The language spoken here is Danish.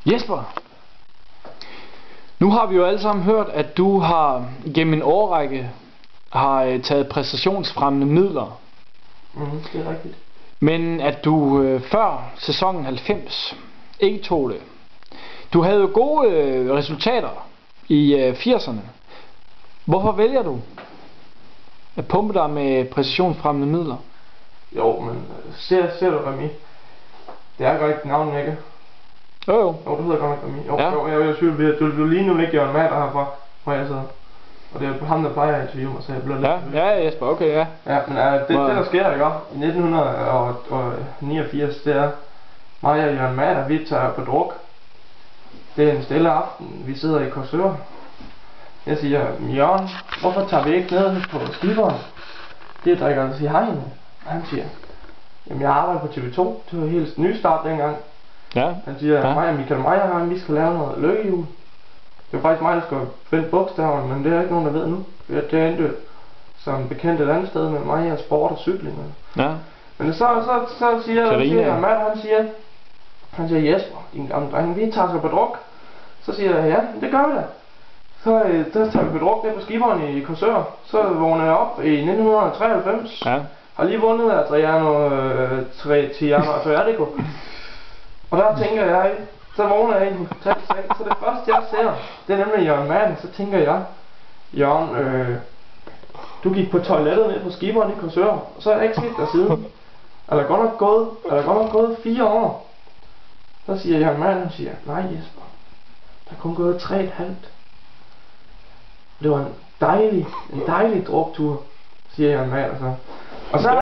Jesper, nu har vi jo alle sammen hørt, at du har gennem en årrække har taget præstationsfremmende midler. Det er rigtigt. Men at du før sæsonen 90 ikke tog det. Du havde jo gode resultater i 80'erne. Hvorfor vælger du at pumpe dig med præstationsfremmende midler? Jo, men ser du Remy? Det er godt ikke navnet, ikke? Jo, du hedder godt nok Remy. Ja. Jeg synes, du lige nu ikke Jørgen Mader herfra, hvor jeg sidder. Og det er ham, der plejer at interviewe mig, så jeg bliver lidt... Ja, Jesper, okay, ja. Ja, men det der sker, ikke? I 1989, det er mig og Jørgen Mader, vi tager på druk. Det er en stille aften, vi sidder i Korsør. Jeg siger, Jørgen, hvorfor tager vi ikke ned på skiberen? Det drikker os i hegnet. Han siger, jamen jeg arbejder på TV2, det var helt nystart dengang. Ja. Han siger, mig og Michael Meyer, vi skal lave noget lykkehjul. Det var faktisk mig, der skulle finde bogstaverne, men det er ikke nogen, der ved nu. Det endte som bekendt et andet sted med mig og sport og cykling. Ja. Men så siger Matt, han siger, Jesper, din gamle dreng, vi tager så på druk. Så siger jeg, ja, det gør vi da. Så tager vi på druk der på skiberen i Korsør. Så vågner jeg op i 1993. Ja. Har lige vundet af Triano Adriatico. Og der tænker jeg, så vågner jeg i den totale seng. Så det første jeg ser, det er nemlig Jørgen Madsen. Så tænker jeg, Jørgen, du gik på toilettet ned på skiberen i Korsør. Og så er jeg ikke set der siden. Er der godt nok gået 4 år? Så siger Jørgen Madsen, siger, nej Jesper, der er kun gået 3,5. Det var en dejlig druktur, siger Jørgen Madsen så. Og så